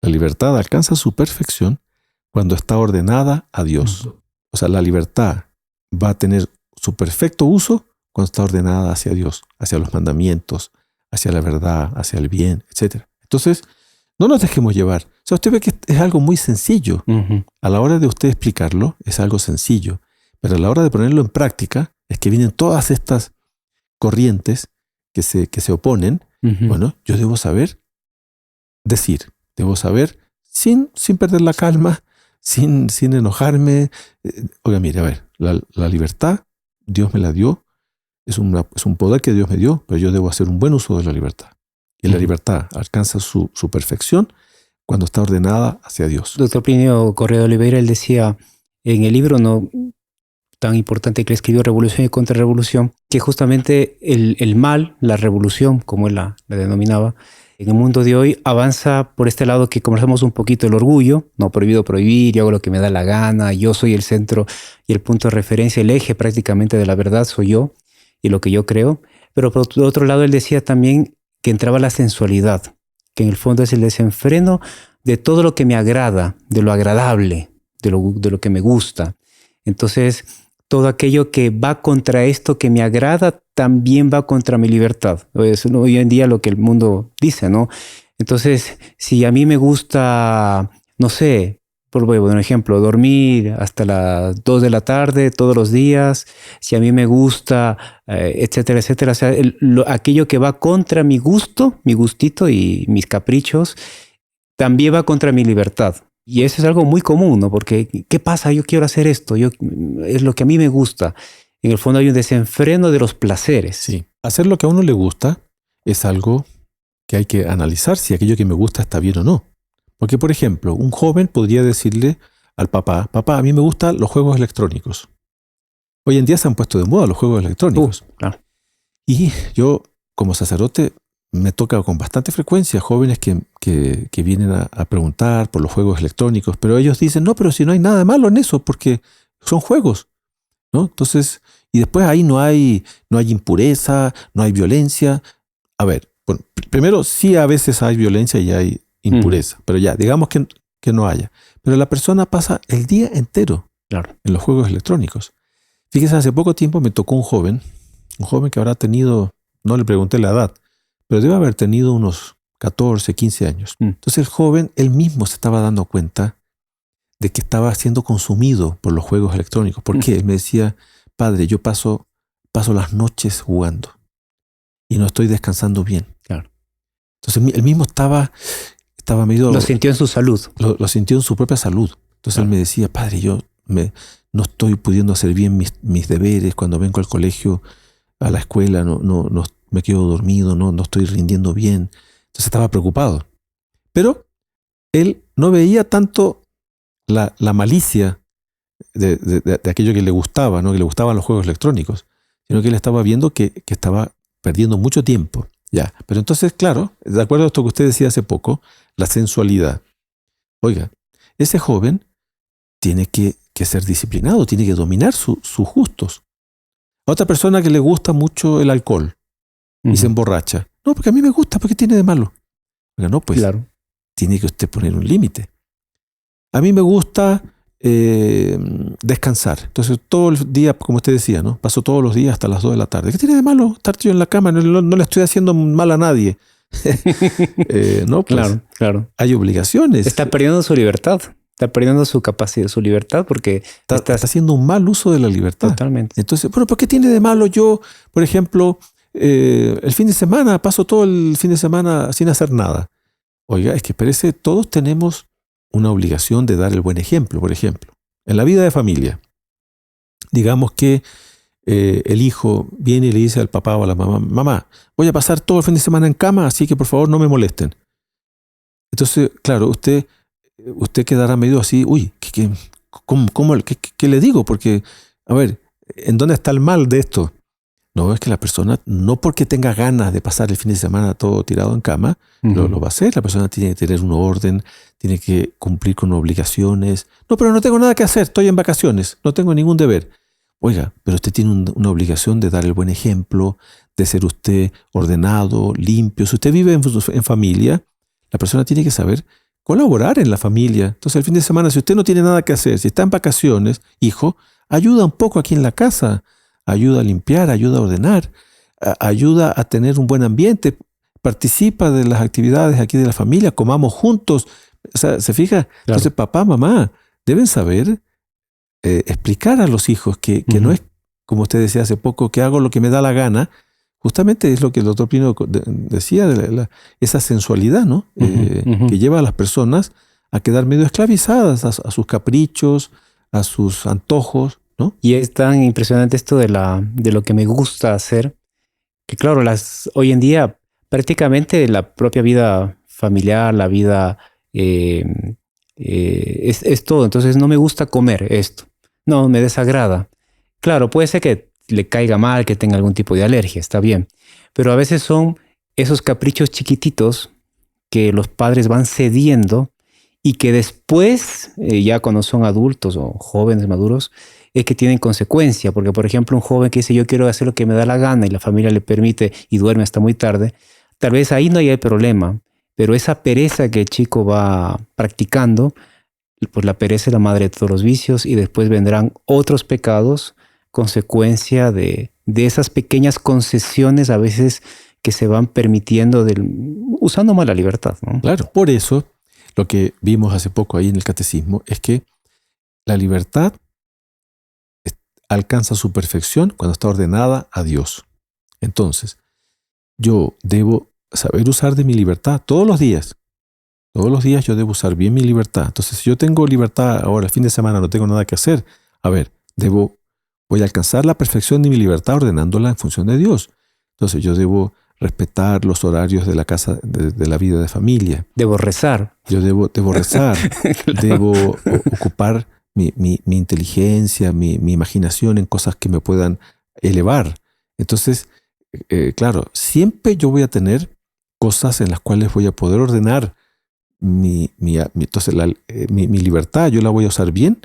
La libertad alcanza su perfección cuando está ordenada a Dios. O sea, la libertad va a tener su perfecto uso cuando está ordenada hacia Dios, hacia los mandamientos, hacia la verdad, hacia el bien, etc. Entonces, no nos dejemos llevar. O sea, usted ve que es algo muy sencillo. A la hora de usted explicarlo, es algo sencillo. Pero a la hora de ponerlo en práctica, es que vienen todas estas corrientes que se oponen. Bueno, yo debo saber decir, debo saber sin perder la calma, sin enojarme. Oiga, mire, a ver, la libertad, Dios me la dio, es un poder que Dios me dio, pero yo debo hacer un buen uso de la libertad. Y la libertad alcanza su perfección cuando está ordenada hacia Dios. Doctor Plinio Correa de Oliveira, él decía en el libro no tan importante que él escribió, Revolución y Contrarrevolución, que justamente el mal, la revolución, como él la denominaba, en el mundo de hoy avanza por este lado que conversamos un poquito, el orgullo, no prohibido prohibir, yo hago lo que me da la gana, yo soy el centro y el punto de referencia, el eje prácticamente de la verdad soy yo y lo que yo creo. Pero por otro lado él decía también que entraba la sensualidad, que en el fondo es el desenfreno de todo lo que me agrada, de lo agradable, de lo que me gusta. Entonces, todo aquello que va contra esto que me agrada también va contra mi libertad. Es hoy en día lo que el mundo dice, ¿no? Entonces, si a mí me gusta, no sé, por un ejemplo, dormir hasta las 2 de la tarde todos los días, si a mí me gusta, etcétera, etcétera, o sea, aquello que va contra mi gusto, mi gustito y mis caprichos, también va contra mi libertad. Y eso es algo muy común, ¿no? Porque, ¿qué pasa? Yo quiero hacer esto, es lo que a mí me gusta. En el fondo hay un desenfreno de los placeres. Sí. Hacer lo que a uno le gusta es algo que hay que analizar si aquello que me gusta está bien o no. Porque, por ejemplo, un joven podría decirle al papá, papá, a mí me gustan los juegos electrónicos. Hoy en día se han puesto de moda los juegos electrónicos. Claro. Y yo, como sacerdote, me toca con bastante frecuencia jóvenes que vienen a preguntar por los juegos electrónicos, pero ellos dicen, no, pero si no hay nada de malo en eso, porque son juegos, ¿no? Entonces, y después ahí no hay impureza, no hay violencia. A ver, bueno, primero sí a veces hay violencia y hay impureza, pero ya, digamos que no haya. Pero la persona pasa el día entero en los juegos electrónicos. Fíjese, hace poco tiempo me tocó un joven que habrá tenido, no le pregunté la edad, pero debe haber tenido unos 14, 15 años. Entonces el joven, él mismo se estaba dando cuenta de que estaba siendo consumido por los juegos electrónicos. ¿Por qué? Él me decía, padre, yo paso las noches jugando y no estoy descansando bien. Claro. Entonces él mismo estaba medio... Lo sintió en su salud. Lo sintió en su propia salud. Entonces él me decía, padre, yo no estoy pudiendo hacer bien mis deberes. Cuando vengo al colegio, a la escuela, no me quedo dormido, no estoy rindiendo bien. Entonces estaba preocupado. Pero él no veía tanto la malicia de aquello que le gustaba, ¿no? Que le gustaban los juegos electrónicos, sino que él estaba viendo que estaba perdiendo mucho tiempo. Ya. Pero entonces, claro, de acuerdo a esto que usted decía hace poco, la sensualidad. Oiga, ese joven tiene que ser disciplinado, tiene que dominar sus gustos. A otra persona que le gusta mucho el alcohol y se emborracha. No, porque a mí me gusta, ¿por qué tiene de malo? Oiga, no, pues tiene que usted poner un límite. A mí me gusta descansar. Entonces todo el día, como usted decía, ¿no? Paso todos los días hasta las 2 de la tarde. ¿Qué tiene de malo estar yo en la cama? No le estoy haciendo mal a nadie. No, pues, claro. Hay obligaciones. Está perdiendo su libertad. Está perdiendo su capacidad, su libertad, porque está haciendo un mal uso de la libertad. Totalmente. Entonces, bueno, ¿por qué tiene de malo yo, por ejemplo, el fin de semana, paso todo el fin de semana sin hacer nada? Oiga, es que parece, todos tenemos una obligación de dar el buen ejemplo. Por ejemplo, en la vida de familia, digamos que el hijo viene y le dice al papá o a la mamá, mamá, voy a pasar todo el fin de semana en cama, así que por favor no me molesten. Entonces, claro, usted quedará medio así, uy, ¿qué le digo? Porque, a ver, ¿en dónde está el mal de esto? No, es que la persona, no porque tenga ganas de pasar el fin de semana todo tirado en cama, lo va a hacer. La persona tiene que tener un orden, tiene que cumplir con obligaciones. No, pero no tengo nada que hacer, estoy en vacaciones, no tengo ningún deber. Oiga, pero usted tiene una obligación de dar el buen ejemplo, de ser usted ordenado, limpio. Si usted vive en familia, la persona tiene que saber colaborar en la familia. Entonces el fin de semana, si usted no tiene nada que hacer, si está en vacaciones, hijo, ayuda un poco aquí en la casa. Ayuda a limpiar, ayuda a ordenar, ayuda a tener un buen ambiente, participa de las actividades aquí de la familia, comamos juntos. O sea, ¿se fija? Claro. Entonces papá, mamá deben saber explicar a los hijos que no es, como usted decía hace poco, que hago lo que me da la gana. Justamente es lo que el doctor Plinio decía, esa sensualidad, ¿no? Que lleva a las personas a quedar medio esclavizadas a sus caprichos, a sus antojos, ¿no? Y es tan impresionante esto de lo que me gusta hacer, que claro, hoy en día prácticamente la propia vida familiar, la vida es todo. Entonces no me gusta comer esto. No, me desagrada. Claro, puede ser que le caiga mal, que tenga algún tipo de alergia, está bien. Pero a veces son esos caprichos chiquititos que los padres van cediendo y que después, ya cuando son adultos o jóvenes maduros, es que tienen consecuencia. Porque, por ejemplo, un joven que dice yo quiero hacer lo que me da la gana y la familia le permite y duerme hasta muy tarde, tal vez ahí no haya problema. Pero esa pereza que el chico va practicando, pues la pereza es la madre de todos los vicios y después vendrán otros pecados, consecuencia de esas pequeñas concesiones a veces que se van permitiendo usando mal la libertad, ¿no? Claro, por eso lo que vimos hace poco ahí en el catecismo es que la libertad alcanza su perfección cuando está ordenada a Dios. Entonces, yo debo saber usar de mi libertad todos los días. Todos los días yo debo usar bien mi libertad. Entonces, si yo tengo libertad ahora, el fin de semana, no tengo nada que hacer, a ver, voy a alcanzar la perfección de mi libertad ordenándola en función de Dios. Entonces, yo debo respetar los horarios de la casa, de la vida de familia. Debo rezar. Yo debo rezar. Claro. Debo ocupar mi inteligencia, mi imaginación en cosas que me puedan elevar. Entonces, claro, siempre yo voy a tener cosas en las cuales voy a poder ordenar entonces mi libertad. Yo la voy a usar bien,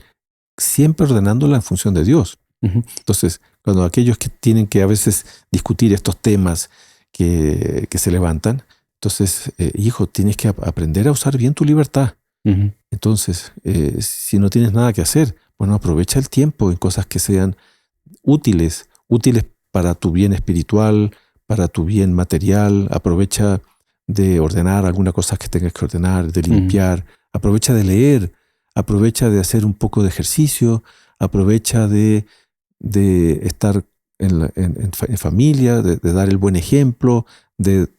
siempre ordenándola en función de Dios. Uh-huh. Entonces, cuando aquellos que tienen que a veces discutir estos temas que se levantan, entonces, hijo, tienes que aprender a usar bien tu libertad. Uh-huh. Entonces, si no tienes nada que hacer, bueno, aprovecha el tiempo en cosas que sean útiles para tu bien espiritual, para tu bien material. Aprovecha de ordenar algunas cosas que tengas que ordenar, de limpiar. Aprovecha de leer, aprovecha de hacer un poco de ejercicio, aprovecha de estar en familia, de dar el buen ejemplo, de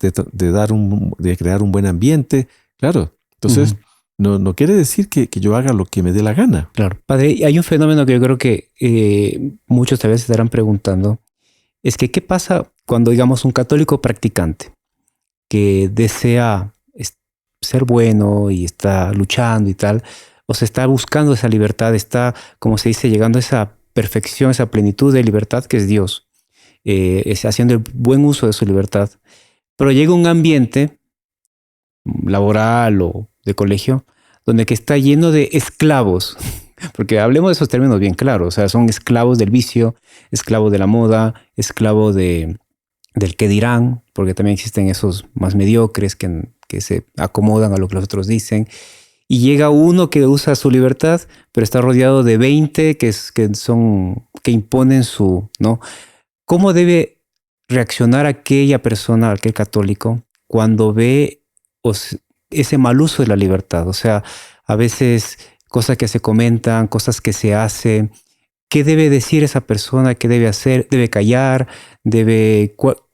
crear un buen ambiente. Claro, entonces no quiere decir que yo haga lo que me dé la gana. Claro. Padre, hay un fenómeno que yo creo que muchos tal vez se estarán preguntando, es que ¿qué pasa cuando, digamos, un católico practicante que desea ser bueno y está luchando y tal, o se está buscando esa libertad, está, como se dice, llegando a esa perfección, esa plenitud de libertad que es Dios, haciendo el buen uso de su libertad, pero llega un ambiente laboral o de colegio donde que está lleno de esclavos, porque hablemos de esos términos bien claros, o sea, son esclavos del vicio, esclavos de la moda, esclavos del que dirán, porque también existen esos más mediocres que se acomodan a lo que los otros dicen. Y llega uno que usa su libertad, pero está rodeado de 20 que imponen su, ¿no? ¿Cómo debe reaccionar aquella persona, aquel católico, cuando ve ese mal uso de la libertad? O sea, a veces cosas que se comentan, cosas que se hacen. ¿Qué debe decir esa persona? ¿Qué debe hacer? ¿Debe callar?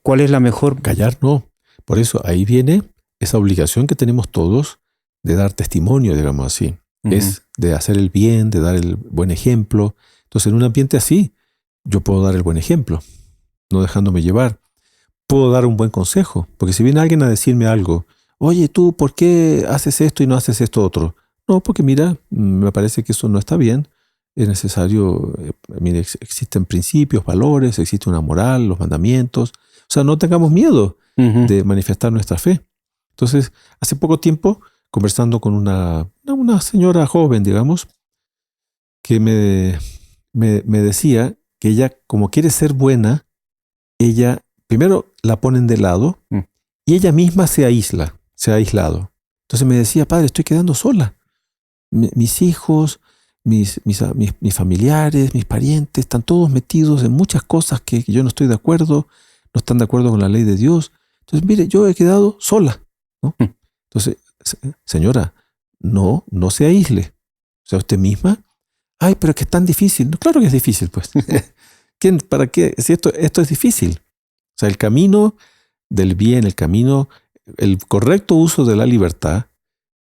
¿Cuál es la mejor? Callar no. Por eso ahí viene esa obligación que tenemos todos de dar testimonio, digamos así. Uh-huh. Es de hacer el bien, de dar el buen ejemplo. Entonces, en un ambiente así, yo puedo dar el buen ejemplo, no dejándome llevar. Puedo dar un buen consejo, porque si viene alguien a decirme algo, oye, tú, ¿por qué haces esto y no haces esto otro? No, porque mira, me parece que eso no está bien. Es necesario, mire, existen principios, valores, existe una moral, los mandamientos. O sea, no tengamos miedo de manifestar nuestra fe. Entonces, hace poco tiempo, conversando con una señora joven, digamos, que me decía que ella, como quiere ser buena, ella primero la ponen de lado y ella misma se ha aislado. Entonces me decía, padre, estoy quedando sola. Mis hijos, mis familiares, mis parientes, están todos metidos en muchas cosas que yo no estoy de acuerdo, no están de acuerdo con la ley de Dios. Entonces, mire, yo he quedado sola, ¿no? Entonces, señora, no se aísle. O sea, usted misma, ay, pero es que es tan difícil. No, claro que es difícil, pues. ¿Para qué? Si esto es difícil. O sea, el camino del bien, el correcto uso de la libertad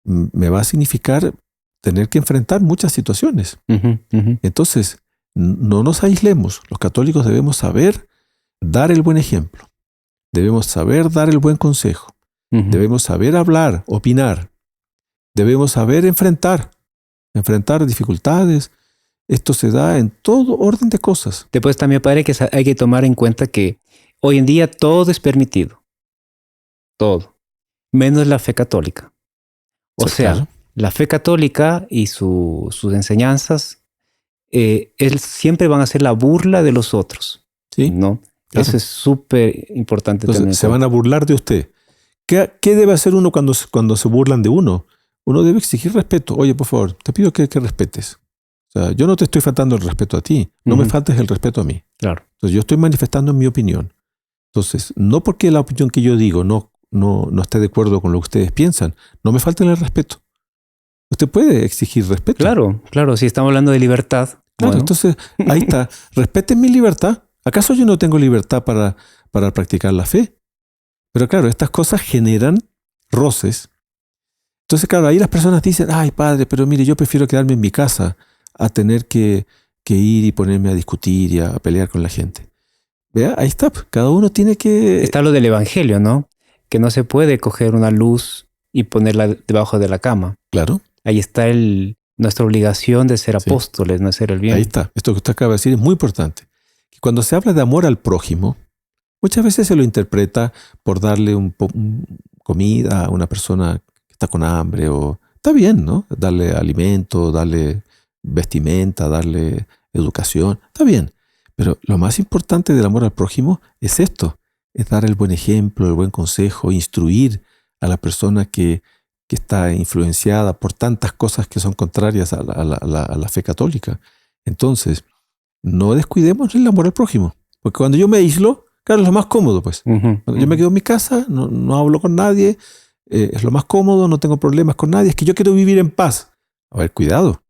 me va a significar tener que enfrentar muchas situaciones. Entonces, no nos aislemos. Los católicos debemos saber dar el buen ejemplo. Debemos saber dar el buen consejo. Debemos saber hablar, opinar. Debemos saber enfrentar dificultades. Esto se da en todo orden de cosas. Después también, padre, que hay que tomar en cuenta que hoy en día todo es permitido. Todo. Menos la fe católica. O Sí, sea, claro. la fe católica y sus enseñanzas siempre van a ser la burla de los otros. Sí, ¿no? claro. Eso es súper importante. Entonces, también. se van a burlar de usted. ¿Qué debe hacer uno cuando se burlan de uno? Uno debe exigir respeto. Oye, por favor, te pido que respetes. O sea, yo no te estoy faltando el respeto a ti. No me faltes el respeto a mí. Claro. Entonces, yo estoy manifestando mi opinión. Entonces, no porque la opinión que yo digo no esté de acuerdo con lo que ustedes piensan, no me falten el respeto. Usted puede exigir respeto. Claro. Si estamos hablando de libertad. Claro, bueno. Entonces, ahí está. Respeten mi libertad. ¿Acaso yo no tengo libertad para practicar la fe? Pero claro, estas cosas generan roces. Entonces, claro, ahí las personas dicen, ay, padre, pero mire, yo prefiero quedarme en mi casa a tener que ir y ponerme a discutir y a pelear con la gente. Vea, ahí está. Cada uno tiene que... Está lo del evangelio, ¿no? Que no se puede coger una luz y ponerla debajo de la cama. Claro. Ahí está nuestra obligación de ser apóstoles, no hacer el bien. Ahí está. Esto que usted acaba de decir es muy importante. Que cuando se habla de amor al prójimo, muchas veces se lo interpreta por darle comida a una persona que está con hambre, o está bien, ¿no? Darle alimento, darle vestimenta, darle educación, está bien. Pero lo más importante del amor al prójimo es esto, es dar el buen ejemplo, el buen consejo, instruir a la persona que está influenciada por tantas cosas que son contrarias a la fe católica. Entonces, no descuidemos el amor al prójimo, porque cuando yo me aíslo, claro, es lo más cómodo, pues. Cuando yo me quedo en mi casa, no hablo con nadie, es lo más cómodo, no tengo problemas con nadie, es que yo quiero vivir en paz. A ver, cuidado.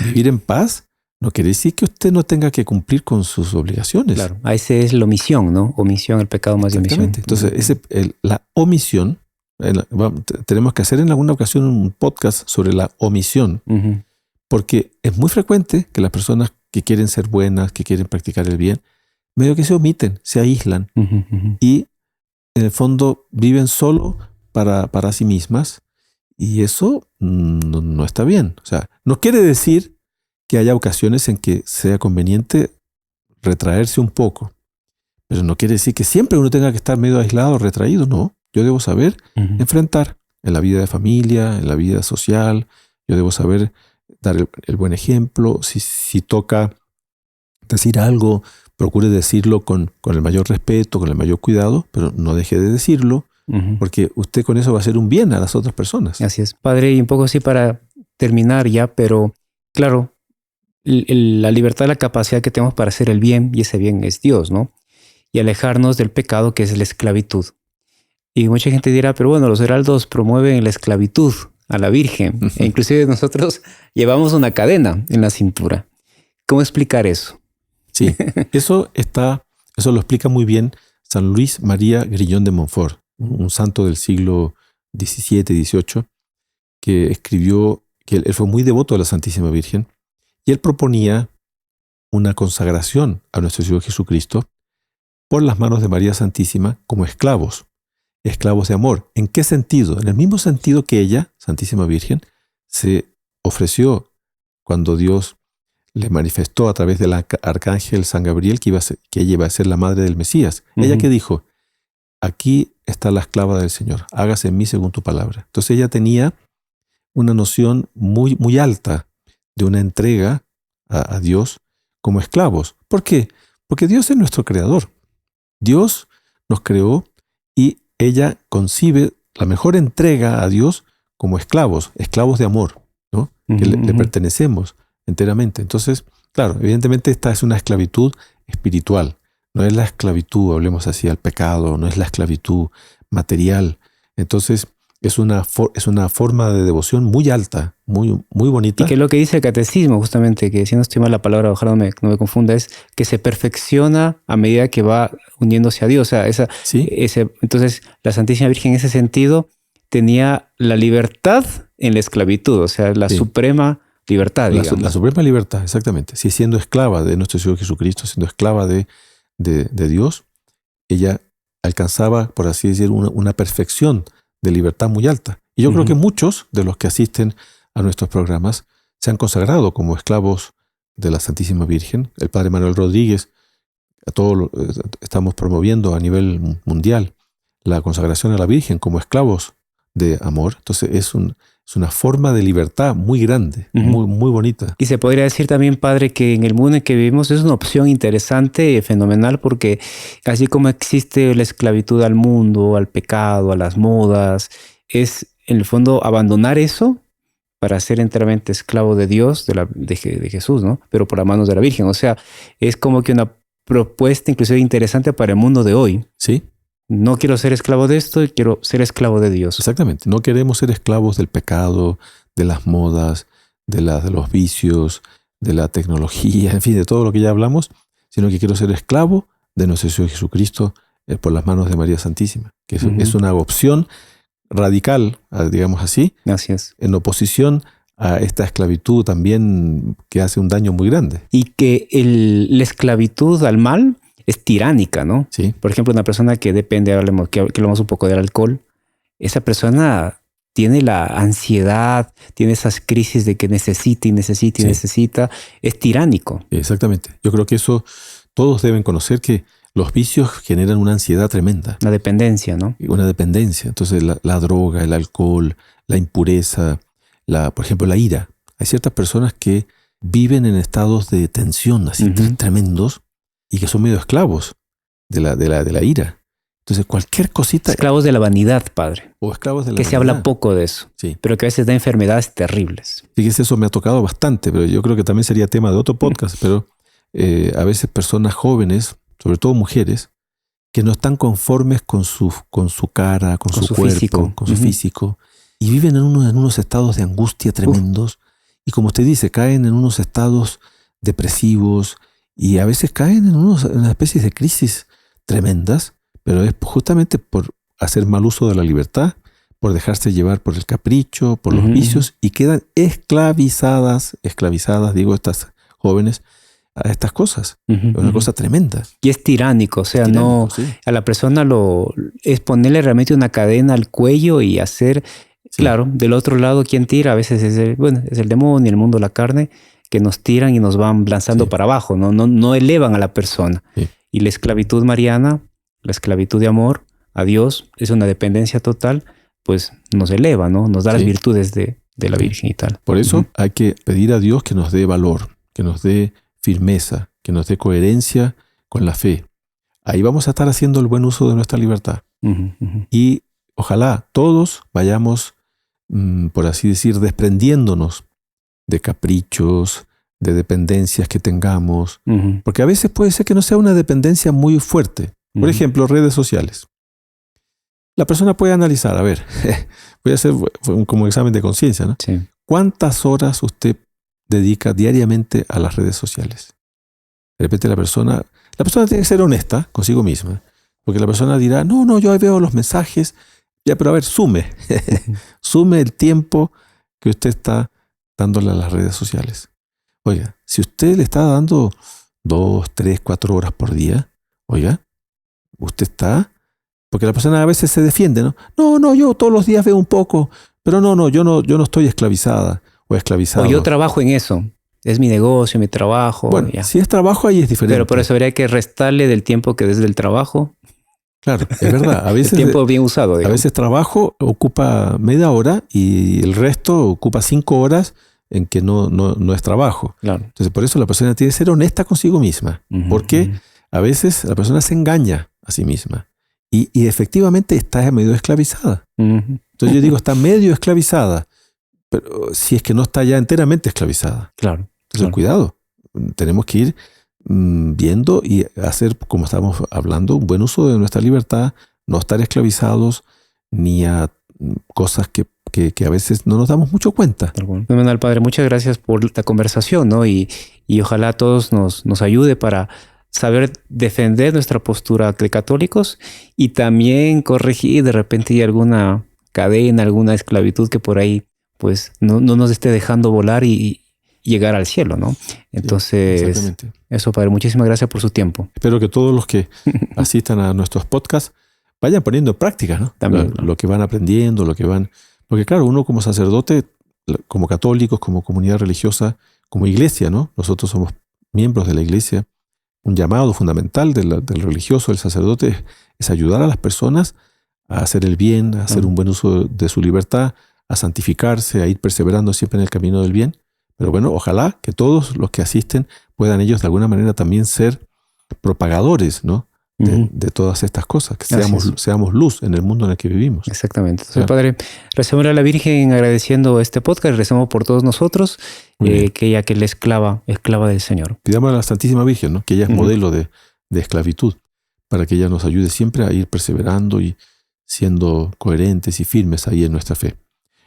Vivir en paz no quiere decir que usted no tenga que cumplir con sus obligaciones. Claro, esa es la omisión, ¿no? Omisión, el pecado más de omisión. Entonces, la omisión, tenemos que hacer en alguna ocasión un podcast sobre la omisión, porque es muy frecuente que las personas que quieren ser buenas, que quieren practicar el bien, medio que se omiten, se aíslan y en el fondo viven solo para sí mismas, y eso no está bien. O sea, no quiere decir que haya ocasiones en que sea conveniente retraerse un poco, pero no quiere decir que siempre uno tenga que estar medio aislado, retraído. No, yo debo saber enfrentar en la vida de familia, en la vida social. Yo debo saber dar el buen ejemplo. Si toca decir algo, procure decirlo con el mayor respeto, con el mayor cuidado, pero no deje de decirlo, porque usted con eso va a hacer un bien a las otras personas. Así es. Padre, y un poco así para terminar ya, pero claro, la libertad, la capacidad que tenemos para hacer el bien, y ese bien es Dios, ¿no? Y alejarnos del pecado, que es la esclavitud. Y mucha gente dirá, pero bueno, los heraldos promueven la esclavitud a la Virgen. E inclusive nosotros llevamos una cadena en la cintura. ¿Cómo explicar eso? Sí, eso lo explica muy bien San Luis María Grillón de Montfort, un santo del siglo XVII, XVIII, que escribió que él fue muy devoto de la Santísima Virgen, y él proponía una consagración a nuestro Señor Jesucristo por las manos de María Santísima como esclavos de amor. ¿En qué sentido? En el mismo sentido que ella, Santísima Virgen, se ofreció cuando Dios le manifestó a través del arcángel San Gabriel que ella iba a ser la madre del Mesías. Ella que dijo, aquí está la esclava del Señor, hágase en mí según tu palabra. Entonces ella tenía una noción muy, muy alta de una entrega a Dios como esclavos. ¿Por qué? Porque Dios es nuestro creador. Dios nos creó y ella concibe la mejor entrega a Dios como esclavos de amor, ¿no? Que le pertenecemos enteramente. Entonces, claro, evidentemente esta es una esclavitud espiritual. No es la esclavitud, hablemos así, al pecado, no es la esclavitud material. Entonces, es una forma de devoción muy alta, muy, muy bonita. Y que lo que dice el catecismo, justamente, que si no estoy mal la palabra, ojalá no me confunda, es que se perfecciona a medida que va uniéndose a Dios. O sea, entonces, la Santísima Virgen en ese sentido tenía la libertad en la esclavitud, o sea, la suprema libertad, digamos. La suprema libertad, exactamente. Sí, siendo esclava de nuestro Señor Jesucristo, siendo esclava de Dios, ella alcanzaba, por así decir, una perfección de libertad muy alta. Y yo creo que muchos de los que asisten a nuestros programas se han consagrado como esclavos de la Santísima Virgen. El Padre Manuel Rodríguez, a todos estamos promoviendo a nivel mundial la consagración a la Virgen como esclavos de amor. Entonces es una forma de libertad muy grande, muy, muy bonita. Y se podría decir también, Padre, que en el mundo en que vivimos es una opción interesante, fenomenal, porque así como existe la esclavitud al mundo, al pecado, a las modas, es en el fondo abandonar eso para ser enteramente esclavo de Dios, de Jesús, ¿no? Pero por las manos de la Virgen. O sea, es como que una propuesta inclusive interesante para el mundo de hoy. Sí. No quiero ser esclavo de esto, quiero ser esclavo de Dios. Exactamente. No queremos ser esclavos del pecado, de las modas, de los vicios, de la tecnología, en fin, de todo lo que ya hablamos, sino que quiero ser esclavo de nuestro Señor Jesucristo por las manos de María Santísima, que es una opción radical, digamos así, en oposición a esta esclavitud también que hace un daño muy grande. Y que la esclavitud al mal es tiránica, ¿no? Sí. Por ejemplo, una persona que depende, que hablamos un poco del alcohol, esa persona tiene la ansiedad, tiene esas crisis de que necesita y necesita y necesita, es tiránico. Exactamente. Yo creo que eso todos deben conocer, que los vicios generan una ansiedad tremenda. Una dependencia, ¿no? Una dependencia. Entonces la droga, el alcohol, la impureza, por ejemplo, la ira. Hay ciertas personas que viven en estados de tensión así tremendos y que son medio esclavos de la ira. Entonces cualquier cosita... Esclavos de la vanidad, Padre. O esclavos de la vanidad. Que se habla poco de eso. Sí. Pero que a veces da enfermedades terribles. Fíjese, eso me ha tocado bastante, pero yo creo que también sería tema de otro podcast. Pero a veces personas jóvenes, sobre todo mujeres, que no están conformes con su cara, con su cuerpo, físico. Con su físico, y viven en unos estados de angustia tremendos. Y como usted dice, caen en unos estados depresivos y a veces caen en una especie de crisis tremendas, pero es justamente por hacer mal uso de la libertad, por dejarse llevar por el capricho, por los vicios, y quedan esclavizadas, digo, estas jóvenes, a estas cosas. Es una cosa tremenda. Y es tiránico, o sea, a la persona es ponerle realmente una cadena al cuello y hacer, claro, del otro lado quien tira, a veces es el demonio, el mundo, la carne, que nos tiran y nos van lanzando para abajo, no elevan a la persona. Sí. Y la esclavitud mariana, la esclavitud de amor a Dios, es una dependencia total, pues nos eleva, ¿no? Nos da las virtudes de la Virgen y tal. Por eso hay que pedir a Dios que nos dé valor, que nos dé firmeza, que nos dé coherencia con la fe. Ahí vamos a estar haciendo el buen uso de nuestra libertad. Y ojalá todos vayamos, por así decir, desprendiéndonos de caprichos, de dependencias que tengamos, porque a veces puede ser que no sea una dependencia muy fuerte. Por ejemplo, redes sociales. La persona puede analizar, a ver, voy a hacer como examen de conciencia, ¿no? Sí. ¿Cuántas horas usted dedica diariamente a las redes sociales? De repente la persona tiene que ser honesta consigo misma, porque la persona dirá, no, yo veo los mensajes, ya, pero a ver, sume el tiempo que usted está dándole a las redes sociales. Oiga, si usted le está dando 2, 3, 4 horas por día, oiga, usted está... Porque la persona a veces se defiende, ¿no? No, yo todos los días veo un poco, pero yo no estoy esclavizada o esclavizado. O yo trabajo en eso. Es mi negocio, mi trabajo. Bueno, si es trabajo, ahí es diferente. Pero por eso habría que restarle del tiempo que desde el trabajo. Claro, es verdad. A veces, el tiempo bien usado, digamos. A veces trabajo ocupa media hora y el resto ocupa 5 horas en que no es trabajo. Claro. Entonces, por eso la persona tiene que ser honesta consigo misma. Porque a veces la persona se engaña a sí misma. Y efectivamente está medio esclavizada. Entonces yo digo, está medio esclavizada, pero si es que no está ya enteramente esclavizada. Claro. Entonces cuidado, tenemos que ir viendo y hacer, como estamos hablando, un buen uso de nuestra libertad, no estar esclavizados ni a cosas que a veces no nos damos mucho cuenta. Fenomenal, Padre, muchas gracias por esta conversación, ¿no? Y ojalá a todos nos ayude para saber defender nuestra postura de católicos y también corregir de repente hay alguna cadena, alguna esclavitud que por ahí pues no nos esté dejando volar y llegar al cielo, ¿no? Entonces, sí, eso, Padre, muchísimas gracias por su tiempo. Espero que todos los que asistan a nuestros podcasts vayan poniendo en práctica, ¿no? También, ¿no? Lo que van aprendiendo, lo que van... Porque claro, uno como sacerdote, como católicos, como comunidad religiosa, como iglesia, ¿no? Nosotros somos miembros de la iglesia. Un llamado fundamental del religioso, del sacerdote, es ayudar a las personas a hacer el bien, a hacer un buen uso de su libertad, a santificarse, a ir perseverando siempre en el camino del bien. Pero bueno, ojalá que todos los que asisten puedan ellos de alguna manera también ser propagadores, ¿no? De todas estas cosas, que seamos luz en el mundo en el que vivimos. Exactamente. Entonces, Padre, recemos a la Virgen agradeciendo este podcast, recemos por todos nosotros, que ella que es la esclava del Señor. Pidamos a la Santísima Virgen, ¿no? Que ella es modelo de esclavitud, para que ella nos ayude siempre a ir perseverando y siendo coherentes y firmes ahí en nuestra fe.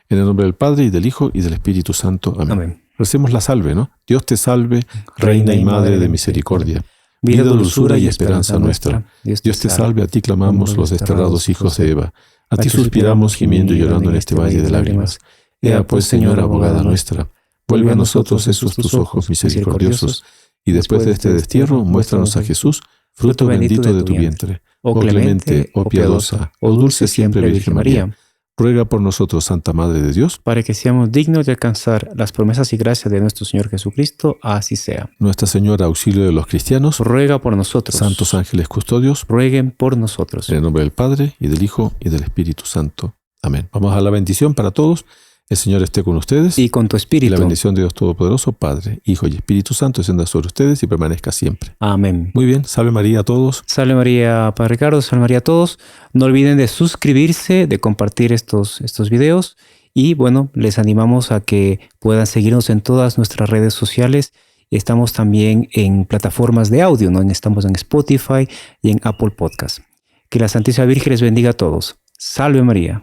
En el nombre del Padre, y del Hijo, y del Espíritu Santo. Amén. Amén. Recemos la salve, ¿no? Dios te salve, Reina y Madre de misericordia, vida, dulzura y esperanza nuestra. Dios te salve, a ti clamamos los desterrados hijos de Eva. A ti suspiramos, gimiendo y llorando en este valle de lágrimas. Ea pues, Señora, abogada nuestra, vuelve a nosotros esos tus ojos misericordiosos, y después de este destierro, muéstranos a Jesús, fruto bendito de tu vientre. Oh clemente, oh piadosa, oh dulce siempre Virgen María, ruega por nosotros, Santa Madre de Dios, para que seamos dignos de alcanzar las promesas y gracias de nuestro Señor Jesucristo. Así sea. Nuestra Señora, auxilio de los cristianos, ruega por nosotros. Santos ángeles custodios, rueguen por nosotros. En el nombre del Padre, y del Hijo, y del Espíritu Santo. Amén. Vamos a la bendición para todos. El Señor esté con ustedes. Y con tu espíritu. Y la bendición de Dios Todopoderoso, Padre, Hijo y Espíritu Santo, descienda sobre ustedes y permanezca siempre. Amén. Muy bien. Salve María a todos. Salve María, Padre Ricardo. Salve María a todos. No olviden de suscribirse, de compartir estos videos. Y bueno, les animamos a que puedan seguirnos en todas nuestras redes sociales. Estamos también en plataformas de audio, ¿no? Estamos en Spotify y en Apple Podcast. Que la Santísima Virgen les bendiga a todos. Salve María.